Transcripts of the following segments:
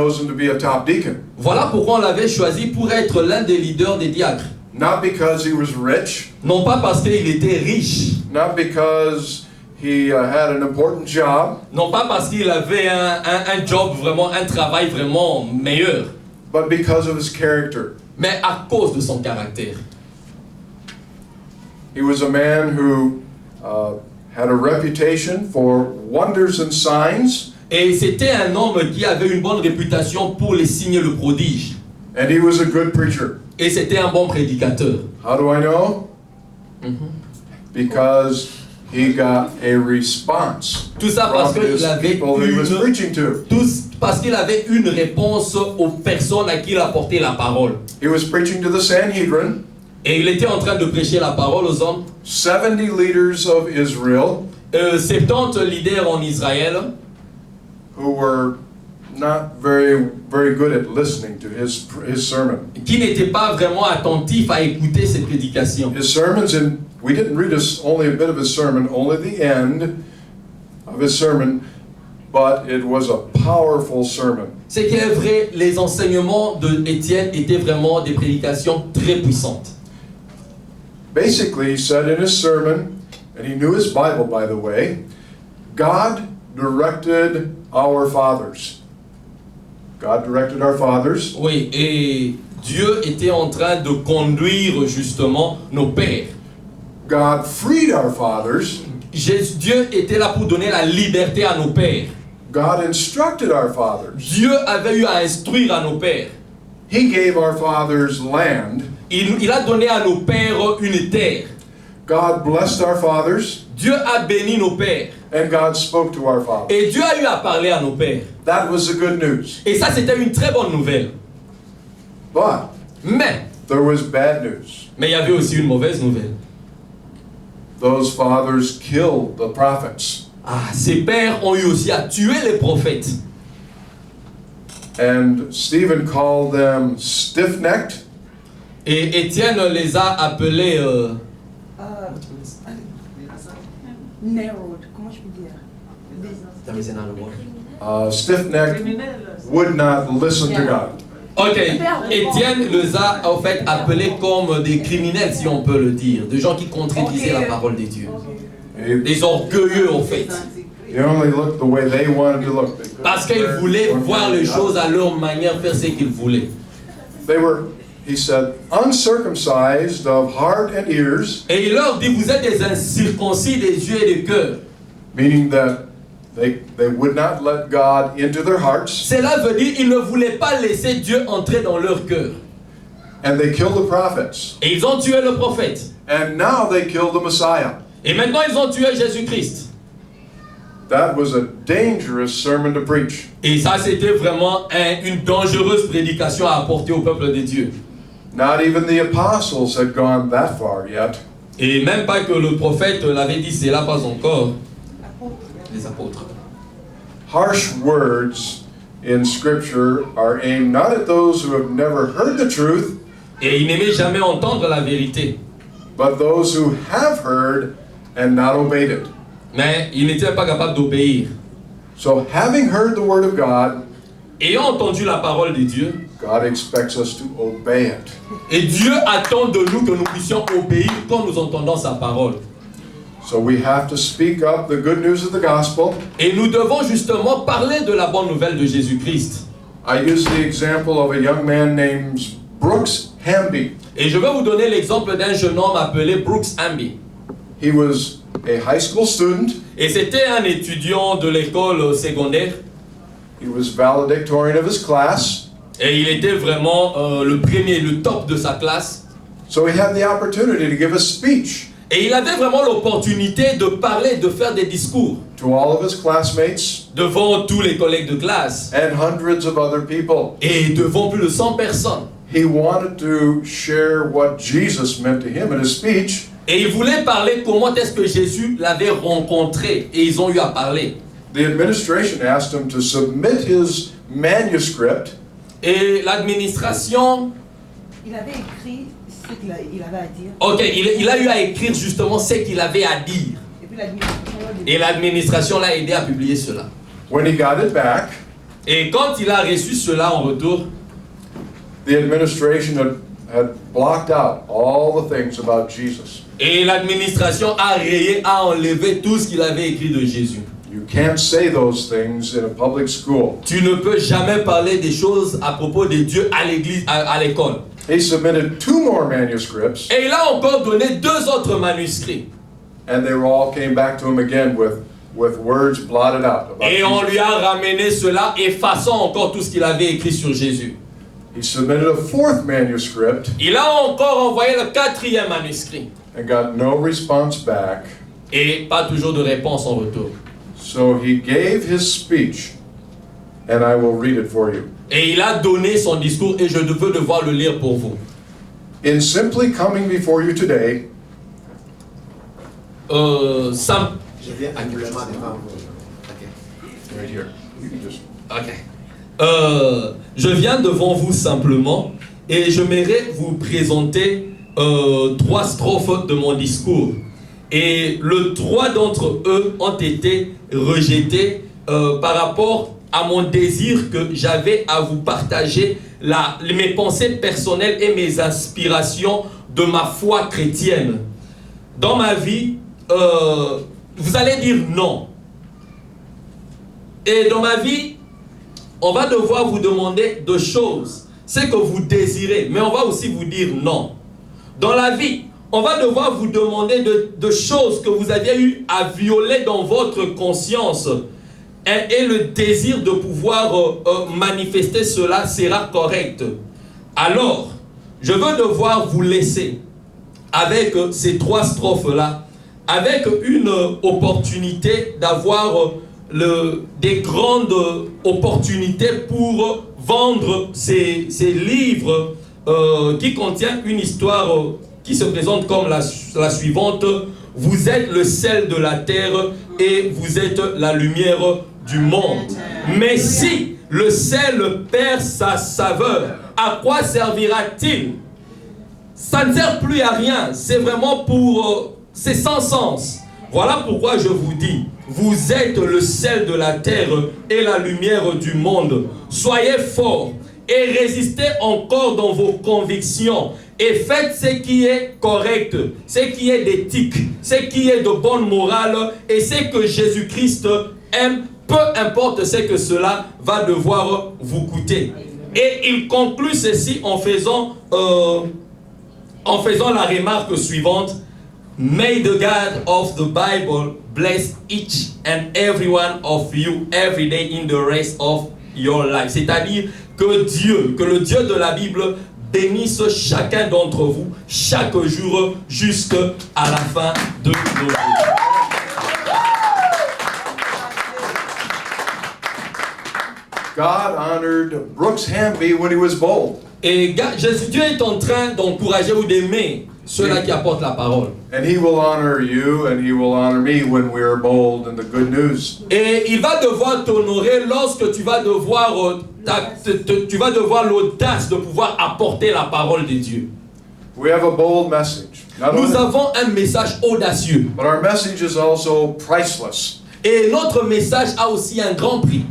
chosen to be a top deacon. Voilà pourquoi on l'avait choisi pour être l'un des leaders des diacres. Not because he was rich, Non pas parce qu'il était riche, not because he had an important job, non pas parce qu'il avait un job vraiment, un travail vraiment meilleur, but because of his character. mais à cause de son caractère. He was a man who had a reputation for wonders and signs, Et c'était un homme qui avait une bonne réputation pour les signes et le prodige. and he was a good preacher. Et c'était un bon prédicateur. How do I know? Because he got a response Tout ça parce from his qu'il avait people that he was preaching to. parce qu'il avait une réponse aux personnes à qui il apportait la parole. He was preaching to the Sanhedrin, Et il était en train de prêcher la parole aux hommes. 70 leaders of Israel 70 leaders en Israël who were not very good at listening to his sermon. qui n'étaient pas vraiment attentifs à écouter ses prédications. His sermons, and we didn't read only a bit of his sermon, only the end of his sermon, but it was a powerful sermon. C'est qu'il est vrai, les enseignements de Étienne étaient vraiment des prédications très puissantes. Basically, he said in his sermon, and he knew his Bible, by the way, God directed our fathers. God directed our fathers. Oui, et Dieu était en train de conduire justement nos pères. God freed our fathers. Dieu était là pour donner la liberté à nos pères. God instructed our fathers. Dieu avait eu à instruire à nos pères. He gave our fathers land. Il a donné à nos pères une terre. God blessed our fathers. Dieu a béni nos pères. And God spoke to our fathers. Et Dieu a eu à parler à nos pères. That was the good news. Et ça, c'était une très bonne nouvelle. But Mais there was bad news. il y avait aussi une mauvaise nouvelle. Those fathers killed the prophets. Ah, ces pères ont eu aussi à tuer les prophètes. And Stephen called them stiff-necked. Et Étienne les a appelés narrowed, comment je peux dire? Stiff-necked, would not listen to God. Ok, Étienne les a en fait appelés comme des criminels, si on peut le dire, des gens qui contredisaient la parole de Dieu, des orgueilleux en fait, They only looked the way they wanted to look. parce qu'ils voulaient voir les choses à leur manière, faire ce qu'ils voulaient. They were, he said, uncircumcised of heart and ears, Et il leur dit, vous êtes des incirconcis des yeux et des cœurs. meaning that they would not let God into their hearts, Cela veut dire qu'ils ne voulaient pas laisser Dieu entrer dans leur cœur. and they killed the prophets. Et ils ont tué le prophète. And now they killed the Messiah. Et maintenant ils ont tué Jésus-Christ. That was a dangerous sermon to preach. Et ça, c'était vraiment une dangereuse prédication à apporter au peuple de Dieu. Not even the apostles had gone that far yet. Et même pas que le prophète l'avait dit, c'est là pas encore. Les apôtres. Harsh words in Scripture are aimed not at those who have never heard the truth, Et ils n'aimaient jamais entendre la vérité. but those who have heard and not obeyed it. Mais ils n'étaient pas capables d'obéir. So, having heard the Word of God, Ayant entendu la parole de Dieu, God expects us to obey it. et Dieu attend de nous que nous puissions obéir quand nous entendons sa parole. So, we have to speak up the good news of the gospel. Et nous devons justement parler de la bonne nouvelle de Jésus-Christ. I use the example of a young man named Brooks Hamby. Et je vais vous donner l'exemple d'un jeune homme appelé Brooks Hamby. He was a high school student. Et c'était un étudiant de l'école secondaire. He was valedictorian of his class. Et il était vraiment le premier, le top de sa classe. So he had the opportunity to give a speech Et il avait vraiment l'opportunité de parler, de faire des discours to all of his classmates devant tous les collègues de classe and hundreds of other people. et devant plus de 100 personnes. He wanted to share what Jesus meant to him in his speech. Et il voulait parler comment est-ce que Jésus l'avait rencontré. Et ils ont eu à parler. The administration asked him to submit his manuscript. Et l'administration, Il avait écrit ce qu'il avait à dire. ok, il a eu à écrire justement ce qu'il avait à dire. Et puis l'administration l'a dit. Et l'administration l'a aidé à publier cela. When he got it back, Et quand il a reçu cela en retour, the administration had blocked out all the things about Jesus. et l'administration a rayé, a enlevé tout ce qu'il avait écrit de Jésus. You can't say those things in a public school. Tu ne peux jamais parler des choses à propos de Dieu à l'église, à l'école. He submitted 2 more manuscripts, Et il a encore donné 2 autres manuscrits. and they all came back to him again with words blotted out about Et on Jesus. lui a ramené cela, effaçant encore tout ce qu'il avait écrit sur Jésus. He submitted a 4th manuscript Il a encore envoyé le 4e manuscrit. and got no response back. Et pas toujours de réponse en retour. So he gave his speech, and I will read it for you. Et il a donné son discours et je veux devoir le lire pour vous. In simply coming before you today, Simple. Je viens humblement devant vous. Ok. right here. You can just Ok. Je viens devant vous simplement et je m'aimerais vous présenter 3 strophes de mon discours. Et le 3 d'entre eux ont été rejetés par rapport à mon désir que j'avais à vous partager mes pensées personnelles et mes aspirations de ma foi chrétienne. Dans ma vie, vous allez dire non. Et dans ma vie, on va devoir vous demander 2 choses. C'est que vous désirez, mais on va aussi vous dire non. Dans la vie, on va devoir vous demander de choses que vous aviez eu à violer dans votre conscience. Et le désir de pouvoir manifester cela sera correct. Alors, je veux devoir vous laisser avec ces 3 strophes-là, avec une opportunité d'avoir des grandes opportunités pour vendre ces livres qui contiennent une histoire qui se présente comme la suivante. Vous êtes le sel de la terre et vous êtes la lumière du monde. Mais si le sel perd sa saveur, à quoi servira-t-il? Ça ne sert plus à rien. C'est vraiment c'est sans sens. Voilà pourquoi je vous dis, vous êtes le sel de la terre et la lumière du monde. Soyez forts et résistez encore dans vos convictions. Et faites ce qui est correct, ce qui est d'éthique, ce qui est de bonne morale et ce que Jésus-Christ aime, peu importe ce que cela va devoir vous coûter. Et il conclut ceci en faisant la remarque suivante. May the God of the Bible bless each and every one of you every day in the rest of your life. C'est-à-dire que le Dieu de la Bible bénisse chacun d'entre vous chaque jour jusqu'à la fin de nos jours. God honored Brooks Hamby when he was bold. Et Dieu est en train d'encourager ou d'aimer ceux-là qui apportent la parole. And he will honor you and he will honor me when we are bold in the good news. Et il va devoir t'honorer lorsque tu vas devoir l'audace de pouvoir apporter la parole de Dieu. We have a bold message. Not Nous only, avons un message audacieux. but our message is also priceless. Et notre message a aussi un grand prix.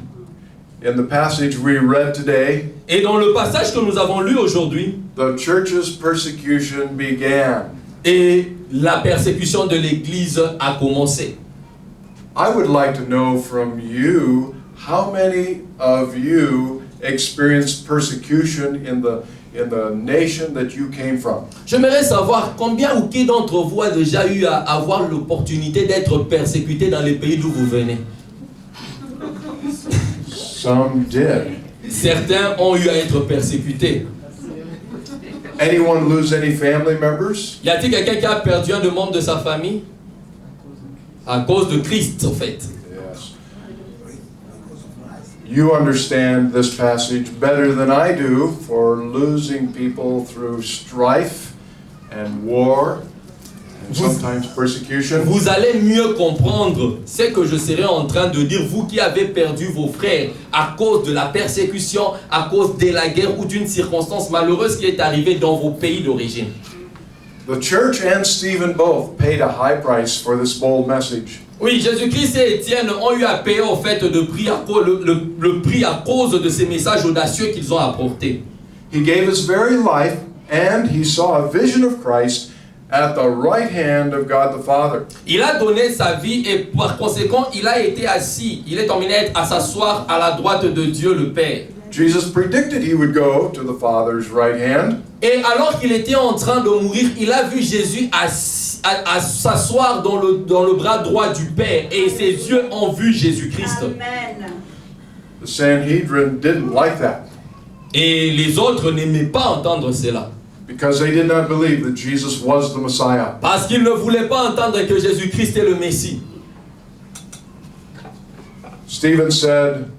In the passage we read today, Et dans le passage que nous avons lu aujourd'hui, the church's persecution began. et la persécution de l'Église a commencé. I would like to know from you, how many of you experienced persecution in the nation that you came from? J'aimerais savoir combien ou qui d'entre vous a déjà eu à avoir l'opportunité d'être persécuté dans les pays d'où vous venez. Some did. Certains ont eu à être persécutés. Anyone lose any family members? Y a-t-il quelqu'un qui a perdu un membre de sa famille? À cause de Christ, en fait. Yes. You understand this passage better than I do for losing people through strife and war and sometimes persecution. Vous allez mieux comprendre ce que je serai en train de dire, vous qui avez perdu vos frères à cause de la persécution, à cause de la guerre ou d'une circonstance malheureuse qui est arrivée dans vos pays d'origine. The church and Stephen both paid a high price for this bold message. Oui, Jésus-Christ et Étienne ont eu à payer au fait le prix à cause de ces messages audacieux qu'ils ont apportés. He gave his very life, and he saw a vision of Christ at the right hand of God the Father. Il a donné sa vie et par conséquent, il a été assis. Il est emmené à s'asseoir à la droite de Dieu le Père. Jesus predicted he would go to the Father's right hand. Et alors qu'il était en train de mourir, il a vu Jésus à s'asseoir dans le bras droit du Père. Et ses yeux ont vu Jésus-Christ. Amen. The Sanhedrin didn't like that Et les autres n'aimaient pas entendre cela. because they did not believe that Jesus was the Messiah. Parce qu'ils ne voulaient pas entendre que Jésus-Christ est le Messie. Stephen said,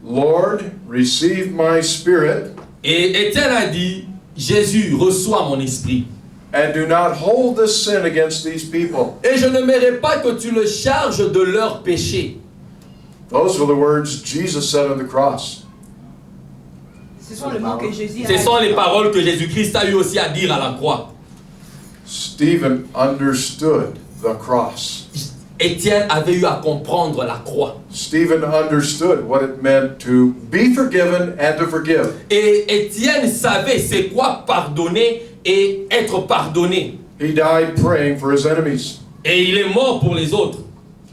Lord, receive my spirit, Et Étienne a dit, Jésus, reçois mon esprit. and do not hold this sin against these people. Et je ne n'aimerais pas que tu le charges de leurs péchés. Those were the words Jesus said on the cross. Ce sont les mots que Jésus a Ce sont les dit. paroles que Jésus-Christ a eu aussi à dire à la croix. Stephen understood the cross. Étienne avait eu à comprendre la croix. Stephen understood what it meant to be forgiven and to forgive. Et Étienne savait c'est quoi pardonner et être pardonné. He died praying for his enemies. Et il est mort pour les autres.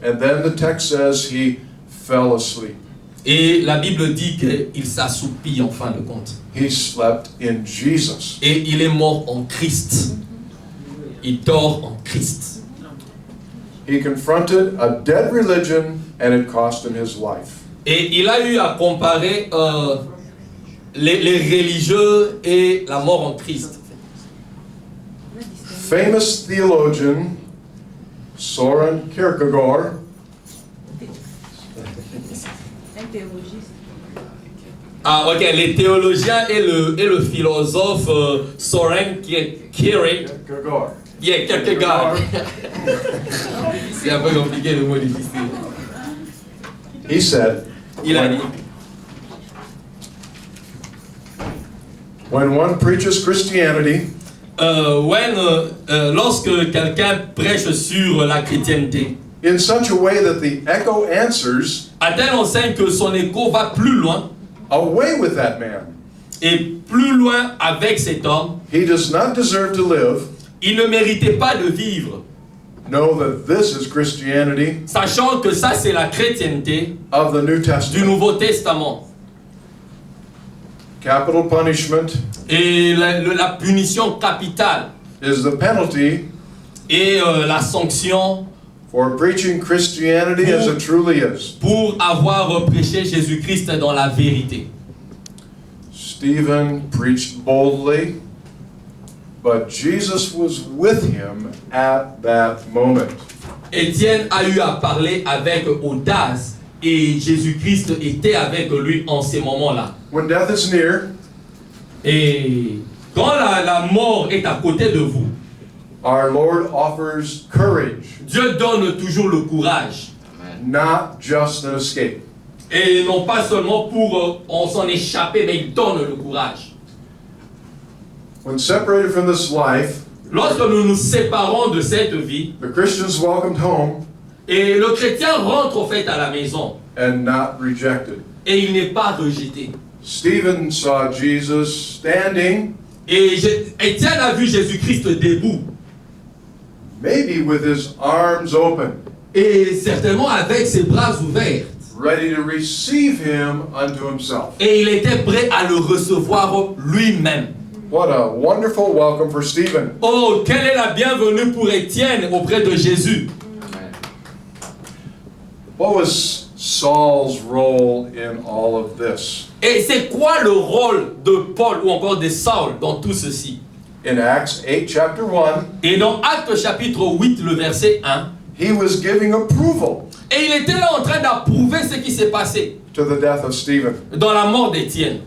And then the text says he fell asleep. Et la Bible dit qu'il s'assoupit en fin de compte. He slept in Jesus. Et il est mort en Christ. Il dort en Christ. He confronted a dead religion and it cost him his life. Et il a eu à comparer les religieux et la mort en Christ. Famous theologian Soren Kierkegaard Un théologiste. Ah ok, les théologiens et le philosophe Soren Kierkegaard. Yeah, Kierkegaard. C'est un peu compliqué le mot difficile. he said, Il a dit, when one preaches Christianity, lorsque quelqu'un prêche sur la chrétienté, in such a way that the echo answers, à telle enseigne que son écho va plus loin away with that man. et plus loin avec cet homme, He does not deserve to live. il ne méritait pas de vivre, Know that this is Christianity sachant que ça c'est la chrétienté of the New du Testament. Nouveau Testament. Capital punishment Et la punition capitale is the penalty et la sanction for preaching Christianity as it truly is. pour avoir prêché Jésus-Christ dans la vérité. Stephen preached boldly, but Jesus was with him at that moment. Étienne a eu à parler avec audace et Jésus-Christ était avec lui en ces moments-là. When death is near, Et quand la mort est à côté de vous, our Lord offers courage, Dieu donne toujours le courage. not just an escape. Et non pas seulement pour on s'en échapper, mais il donne le courage. When separated from this life, Lorsque nous nous séparons de cette vie, the Christian's welcomed home et le chrétien rentre au fait à la maison, and not rejected. et il n'est pas rejeté. Stephen saw Jesus standing, Et Étienne a vu Jésus-Christ debout, maybe with his arms open, et certainement avec ses bras ouverts. ready to receive him unto himself. Et il était prêt à le recevoir lui-même. What a wonderful welcome for Stephen. Oh, quelle est la bienvenue pour Étienne auprès de Jésus. What was Saul's role in all of this? Et c'est quoi le rôle de Paul ou encore de Saul dans tout ceci? In Acts 8, chapter 1, Et dans Actes chapitre 8, le verset 1, he was giving approval et il était là en train d'approuver ce qui s'est passé to the death of Stephen. dans la mort d'Étienne.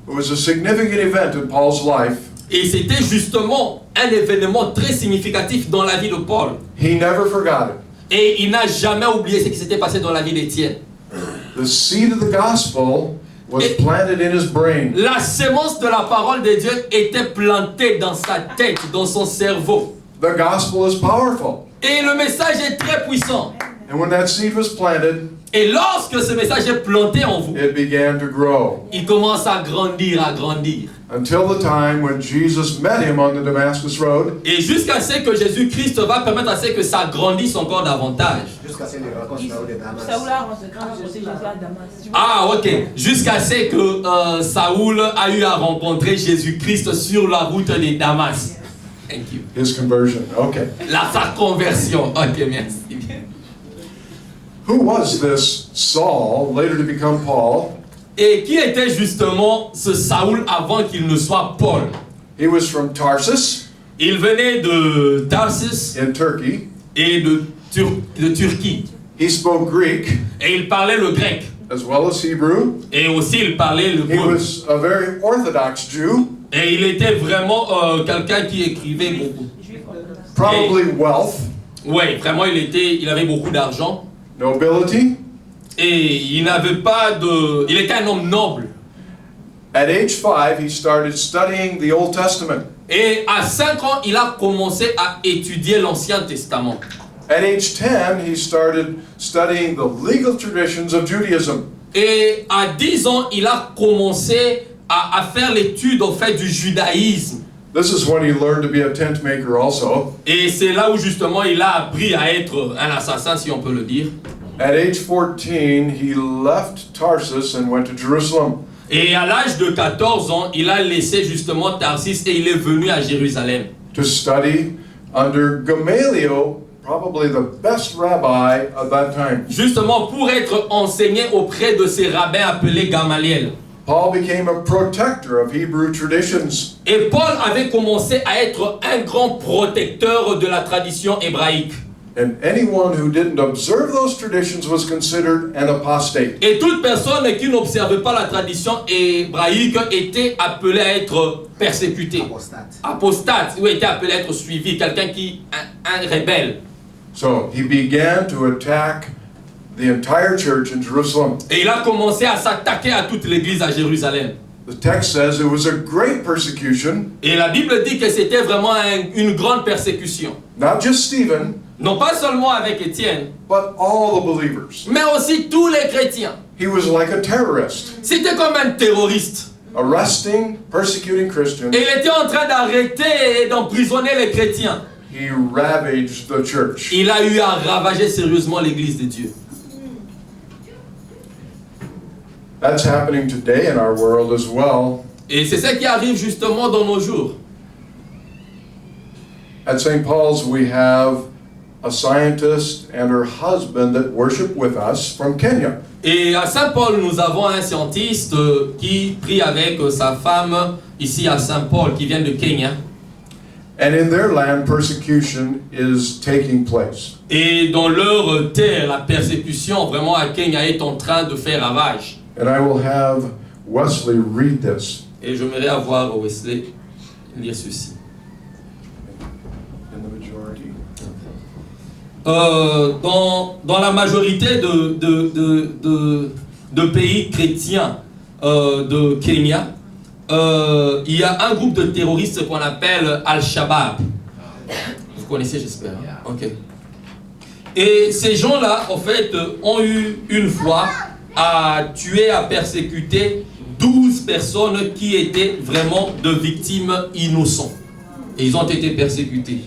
It was a significant event in Paul's life. Et c'était justement un événement très significatif dans la vie de Paul. He never forgot it. Et il n'a jamais oublié ce qui s'était passé dans la vie d'Étienne. The seed of the gospel was planted in his brain. La sémence de la parole de Dieu était plantée dans sa tête, dans son cerveau. The gospel is powerful. Et le message est très puissant. And when that seed was planted, Et lorsque ce message est planté en vous, it began to grow. il commence à grandir, à grandir. Until the time when Jesus met him on the Damascus Road, Et jusqu'à ce que Jésus-Christ va permettre à ce que ça grandisse encore davantage. Jusqu'à ce qu'il rencontre Saoul de Damas. Saoul a rencontré Jésus à Damas. Ah, ok. Jusqu'à ce que Saoul a eu à rencontrer Jésus-Christ sur la route de Damas. Thank you. his conversion. Okay. Sa conversion. Ok, merci. Who was this Saul, later to become Paul? Et qui était justement ce Saoul avant qu'il ne soit Paul? He was from Tarsus Il venait de Tarsus in Turkey. et de Turquie. He spoke Greek Et il parlait le grec. as well as Hebrew. Et aussi il parlait le He hébreu. was a very Orthodox Jew, Et il était vraiment quelqu'un qui écrivait beaucoup. probably wealth, Ouais, vraiment il avait beaucoup d'argent. nobility. Et il n'avait pas de... Il était un homme noble. At age 5, he started studying the Old Testament. Et à 5 ans, il a commencé à étudier l'Ancien Testament. At age 10, he started studying the legal traditions of Judaism. Et à 10 ans, il a commencé à faire l'étude en fait du judaïsme. This is when he learned to be a tent maker also. Et c'est là où justement il a appris à être un assassin, si on peut le dire. At age 14, he left Tarsus and went to Jerusalem. Et à l'âge de 14 ans, il a laissé justement Tarsis et il est venu à Jérusalem. To study under Gamaliel, probably the best rabbi of that time. Justement pour être enseigné auprès de ces rabbins appelés Gamaliel. Paul became a protector of Hebrew traditions. Et Paul avait commencé à être un grand protecteur de la tradition hébraïque. And anyone who didn't observe those traditions was considered an apostate. Et toute personne qui n'observait pas la tradition hébraïque était appelée à être persécutée. Apostate. Apostate, ou était appelé à être suivi, quelqu'un qui, un rebelle. So he began to attack the entire church in Jerusalem. Et il a commencé à s'attaquer à toute l'église à Jérusalem. The text says it was a great persecution, Et la Bible dit que c'était vraiment une grande persécution. not just Stephen, Non pas seulement avec Étienne, but all the believers. mais aussi tous les chrétiens. He was like a terrorist, C'était comme un terroriste. arresting, persecuting Christians. Et il était en train d'arrêter et d'emprisonner les chrétiens. He ravaged the church. Il a eu à ravager sérieusement l'église de Dieu. That's happening today in our world as well. Et c'est ce qui arrive justement dans nos jours. At St. Paul's, we have a scientist and her husband that worship with us from Kenya. Et à Saint-Paul, nous avons un scientiste qui prie avec sa femme ici à Saint-Paul, qui vient de Kenya. And in their land, persecution is taking place. Et dans leur terre, la persécution vraiment à Kenya est en train de faire ravage. And I will have Wesley read this. Et j'aimerais avoir Wesley lire ceci. In the majority. Dans la majorité de pays chrétiens de Kenya, il y a un groupe de terroristes qu'on appelle Al-Shabaab. Vous connaissez, j'espère. Ok. Et ces gens-là, en fait, ont eu une fois à tuer, à persécuter 12 personnes qui étaient vraiment de victimes innocentes. Et ils ont été persécutés.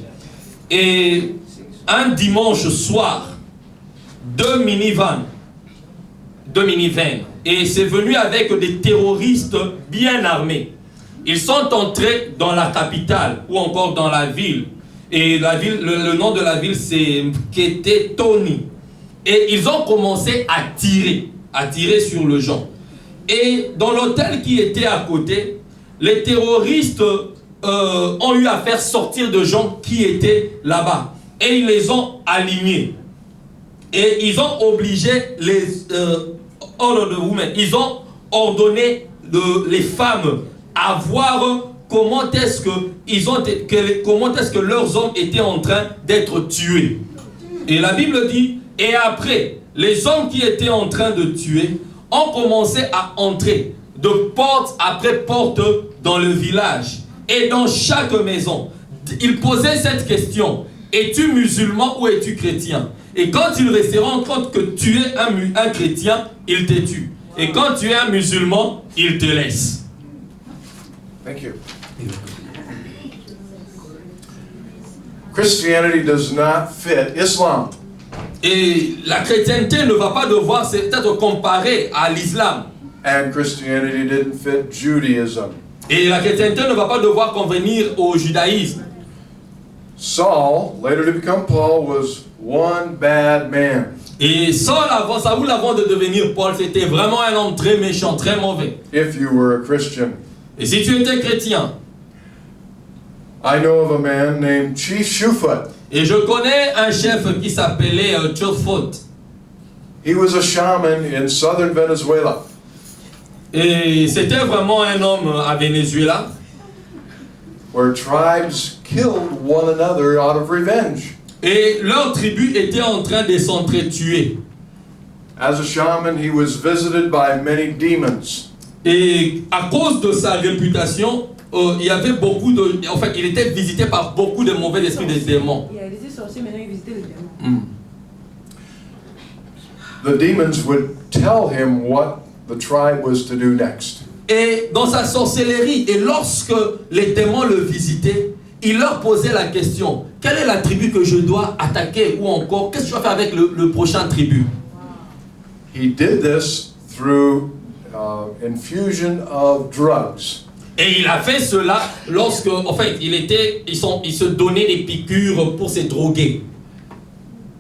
Et un dimanche soir, deux minivans, et c'est venu avec des terroristes bien armés. Ils sont entrés dans la capitale ou encore dans la ville. Et la ville, le nom de la ville c'est Ketetoni. Et ils ont commencé à tirer sur les gens. Et dans l'hôtel qui était à côté, les terroristes ont eu à faire sortir de gens qui étaient là-bas. Et ils les ont alignés. Et ils ont obligé ils ont ordonné les femmes à voir comment est-ce que leurs hommes étaient en train d'être tués. Et la Bible dit, et après, les hommes qui étaient en train de tuer ont commencé à entrer de porte après porte dans le village. Et dans chaque maison, ils posaient cette question. es-tu musulman ou es-tu chrétien? Et quand il se rend compte que tu es un chrétien, il te tue. Et quand tu es un musulman, il te laisse. Thank you. Christianity does not fit Islam. Et la chrétienté ne va pas devoir être comparée à l'islam. And Christianity didn't fit Judaism. Et la chrétienté ne va pas devoir convenir au judaïsme. Saul, later to become Paul, was one bad man. Et Saul, Saoul avant de devenir Paul, c'était vraiment un homme très méchant, très mauvais. If you were a Christian. Et si tu étais chrétien, I know of a man named Chief Shufut. et je connais un chef qui s'appelait Chofot. He was a shaman in southern Venezuela. Et c'était vraiment un homme à Venezuela. Where tribes killed one another out of revenge. Et leur tribu était en train de s'entretuer. As a shaman, he was visited by many demons. Et à cause de sa réputation, il y avait beaucoup de... En fait, il était visité par beaucoup de mauvais esprits des démons. Il y a des sorciers, maintenant ils visitaient les démons. The demons would tell him what the tribe was to do next. Et dans sa sorcellerie, et lorsque les démons le visitaient, il leur posait la question, quelle est la tribu que je dois attaquer, ou encore, qu'est-ce que je dois faire avec le prochain tribu? He did this through infusion of drugs. Et il a fait cela lorsque, en fait, il se donnait des piqûres pour se droguer.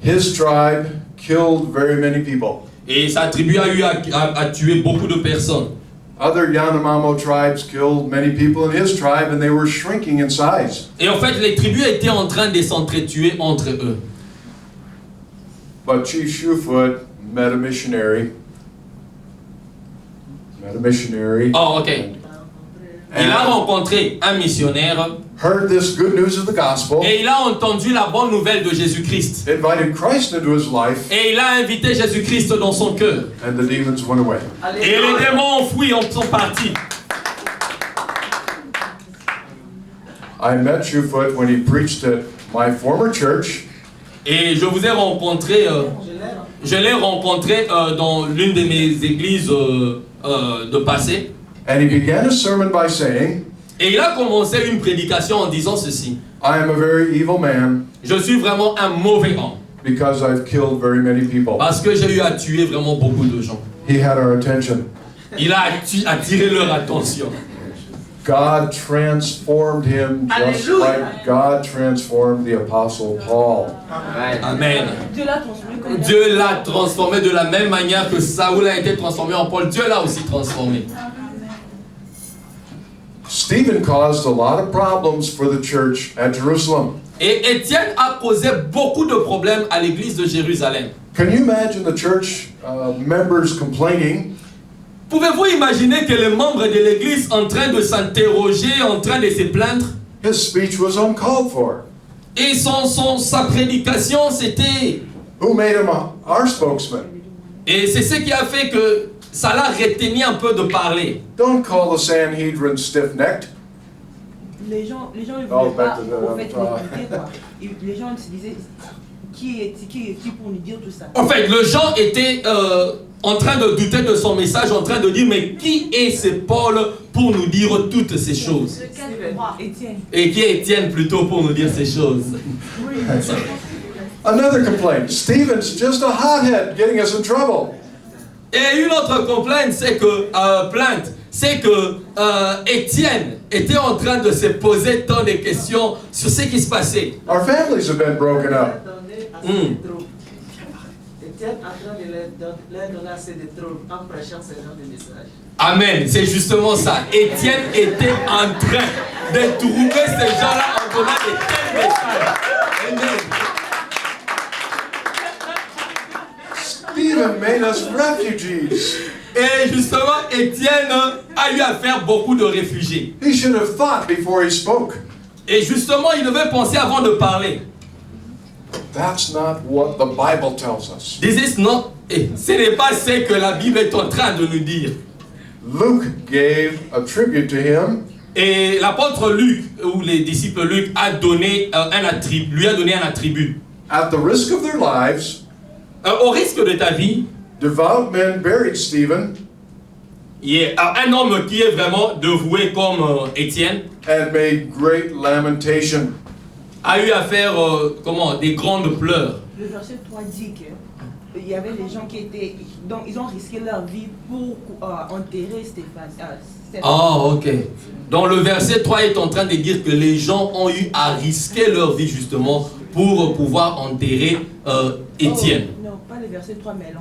His tribe killed very many people. Et sa tribu a eu à tuer beaucoup de personnes. Other Yanomamo tribes killed many people in his tribe and they were shrinking in size. Et en fait, les tribus étaient en train de s'entretuer entre eux. But Chief Shufut met a missionary. Oh, ok. Il a rencontré un missionnaire. Heard this good news of the gospel. Et il a entendu la bonne nouvelle de Jésus-Christ. Invited Christ into his life. Et il a invité Jésus-Christ dans son cœur. And the demons went away. Et les démons ont fui, sont partis. I met Shufut when he preached at my former church. Et je vous ai rencontré, je l'ai rencontré dans l'une de mes églises de passé. And he began his sermon by saying, Et il a commencé une prédication en disant ceci. I am a very evil man Je suis vraiment un mauvais homme. because I've killed very many people. Parce que j'ai eu à tuer vraiment beaucoup de gens. He had our attention. Il a attiré leur attention. God transformed him just Hallelujah. like God transformed the Apostle Paul. Amen. Dieu l'a transformé comme Dieu l'a transformé de la même manière que Saoul a été transformé en Paul. Dieu l'a aussi transformé. Stephen caused a lot of problems for the church at Jerusalem. Et Étienne a causé beaucoup de problèmes à l'église de Jérusalem. Can you imagine the church members complaining? Pouvez-vous imaginer que les membres de l'église en train de s'interroger, en train de se plaindre? His speech was uncalled for. Et sa prédication, c'était... Who made him our spokesman? Et c'est ce qui a fait que ça l'a retenu un peu de parler. Don't call the Sanhedrin stiff-necked. Les gens ils Oh, voulaient back pas to the- en fait l'écouter quoi. Les gens se disaient qui est-il pour nous dire tout ça. En fait, les gens étaient en train de douter de son message, en train de dire, mais qui est ce Paul pour nous dire toutes ces choses? Étienne. Et qui est Étienne plutôt pour nous dire ces choses? Another complaint. Stephen's just a hothead getting us in trouble. Et une autre plainte, c'est que Étienne était en train de se poser tant de questions sur ce qui se passait. Our families have been broken up. Étienne en train de leur donner assez de troubles en prêchant ce genre de message. Amen, c'est justement ça. Étienne était en train de trouver ces gens-là en donnant de tels messages. Amen. Stephen made us refugees. Et justement, Étienne a eu à faire beaucoup de réfugiés. He should have thought before he spoke. Et justement, il devait penser avant de parler. That's not what the Bible tells us. This is not, ce n'est pas ce que la Bible est en train de nous dire. Luke gave a tribute to him Et l'apôtre Luc, ou les disciples Luc, lui a donné un attribut. At the risk of their lives, Au risque de ta vie, devout men buried Stephen il y a un homme qui est vraiment dévoué comme Étienne, and made great lamentation. a eu à faire des grandes pleurs. Le verset 3 dit que il y avait des gens qui étaient, donc ils ont risqué leur vie pour enterrer Stéphane. Ah, ok. Donc le verset 3 est en train de dire que les gens ont eu à risquer leur vie justement pour pouvoir enterrer Étienne. Oh, non, pas le verset 3, mais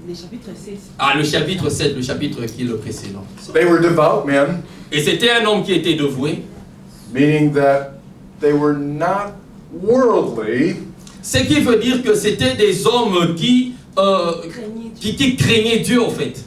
les chapitres 6. Ah, le chapitre 7, le chapitre qui est le précédent. They were devout men, Et c'était un homme qui était dévoué, meaning that they were not worldly, ce qui veut dire que c'était des hommes qui craignaient Dieu en fait.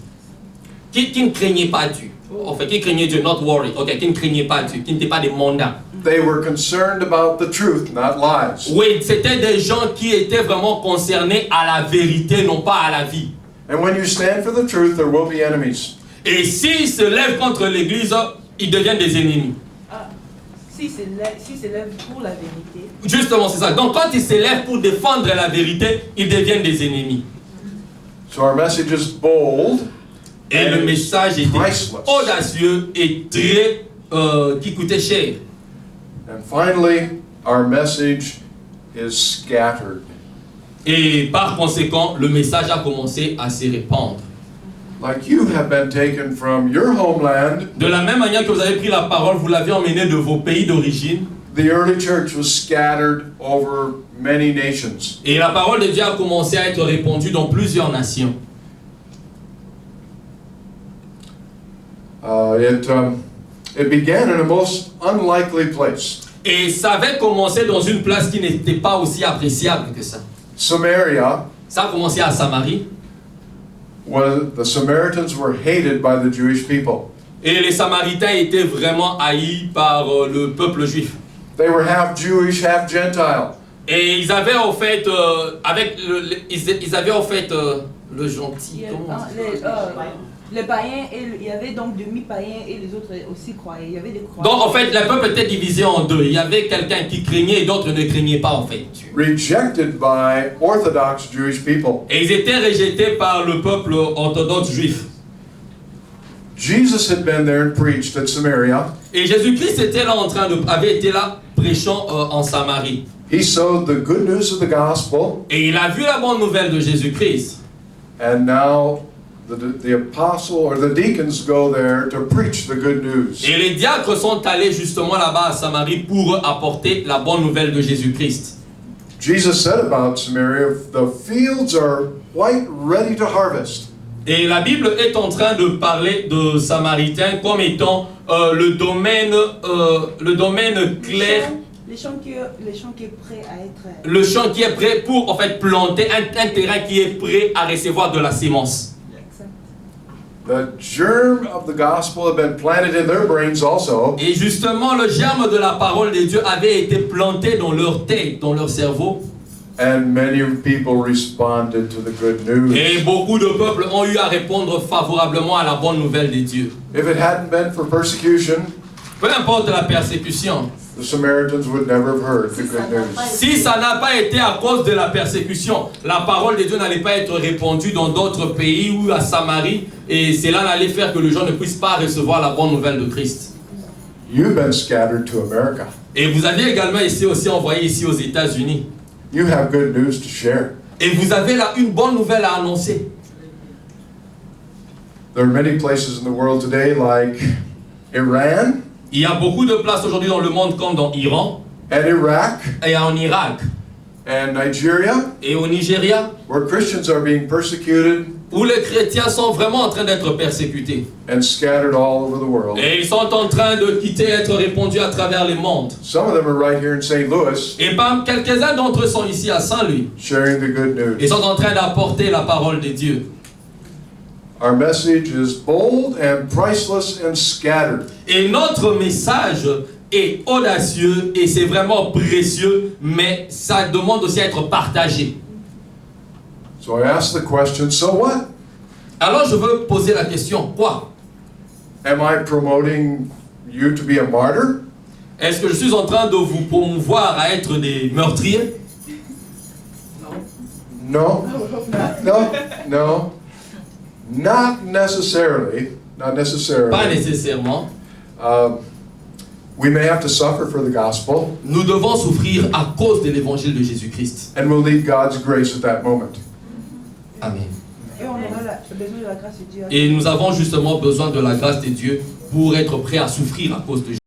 Qui ne craignaient pas Dieu. En fait, qui craignaient Dieu, not worry. Ok, qui ne craignaient pas Dieu, qui n'étaient pas des mandats. they were concerned about the truth, not lies. Oui, c'était des gens qui étaient vraiment concernés à la vérité, non pas à la vie. And when you stand for the truth, there will be enemies. Et s'ils se lèvent contre l'Église, ils deviennent des ennemis. S'ils se lèvent pour la vérité. Justement, c'est ça. Donc quand ils se lèvent pour défendre la vérité, ils deviennent des ennemis. So our message is bold. Et le message était Priceless. audacieux et très qui coûtait cher. And finally, our message is scattered. Et par conséquent, le message a commencé à se répandre. Like you have been taken from your homeland, De la même manière que vous avez pris la parole, vous l'avez emmené de vos pays d'origine. the early church was scattered over many nations. Et la parole de Dieu a commencé à être répandue dans plusieurs nations. It began in a most unlikely place. Et ça avait commencé dans une place qui n'était pas aussi appréciable que ça. Samaria, Ça a commencé à Samarie. the Samaritans were hated by the Jewish people. Et les Samaritains étaient vraiment haïs par le peuple juif. They were half Jewish, half Gentile. Et ils avaient en fait, ils avaient en fait le gentil. Comment on dit? Les païens, il y avait donc demi-païens et les autres aussi croyaient. Il y avait des croyants. Donc en fait, le peuple était divisé en deux. Il y avait quelqu'un qui craignait et d'autres ne craignaient pas en fait. Rejected by Orthodox Jewish people. Et ils étaient rejetés par le peuple orthodoxe juif. Jesus had been there and preached at Samaria. Et Jésus-Christ avait été là prêchant en Samarie. He sowed the good news of the gospel, Et il a vu la bonne nouvelle de Jésus-Christ. and now the apostle or the deacons go there to preach the good news. Et les diacres sont allés justement là-bas à Samarie pour apporter la bonne nouvelle de Jésus-Christ. Jesus said about Samaria, the fields are quite ready to harvest. Et la Bible est en train de parler de Samaritains comme étant le domaine clair, Les champs qui est prêt à être. le champ qui est prêt pour en fait planter, un terrain qui est prêt à recevoir de la sémence. The germ of the gospel had been planted in their brains also. Et justement, le germe de la parole de Dieu avait été planté dans leur tête, dans leur cerveau. And many people responded to the good news. Et beaucoup de peuples ont eu à répondre favorablement à la bonne nouvelle de Dieu. If it hadn't been for persecution, Peu importe la persécution, the Samaritans would never have heard the good news. si ça n'a pas été à cause de la persécution, la parole de Dieu n'allait pas être répandue dans d'autres pays ou à Samarie, et cela n'allait faire que les gens ne puissent pas recevoir la bonne nouvelle de Christ. You've been scattered to America. Et vous avez également été aussi envoyé ici aux États-Unis. You have good news to share. Et vous avez là une bonne nouvelle à annoncer. There are many places in the world today like Iran Il y a beaucoup de places aujourd'hui dans le monde comme dans l'Iran and Iraq et en Irak and Nigeria et au Nigeria where Christians are being persecuted où les chrétiens sont vraiment en train d'être persécutés. and scattered all over the world. Et ils sont en train de quitter, être répandus à travers les mondes. Some of them are right here in St. Louis Et quelques-uns d'entre eux sont ici à Saint-Louis. sharing the good Ils news. sont en train d'apporter la parole de Dieu. Our message is bold and priceless and scattered. Et notre message est audacieux et c'est vraiment précieux, mais ça demande aussi à être partagé. So I ask the question, so what? Alors je veux poser la question, quoi? Am I promoting you to be a martyr? Est-ce que je suis en train de vous promouvoir à être des meurtriers? No. No. No. Not necessarily. Not Pas necessarily. nécessairement. We may have to suffer for the gospel, Nous devons souffrir à cause de l'évangile de Jésus-Christ. and we'll need God's grace at that moment. Amen. Et on aura besoin de la grâce de Dieu. Et nous avons justement besoin de la grâce de Dieu pour être prêts à souffrir à cause de Jésus.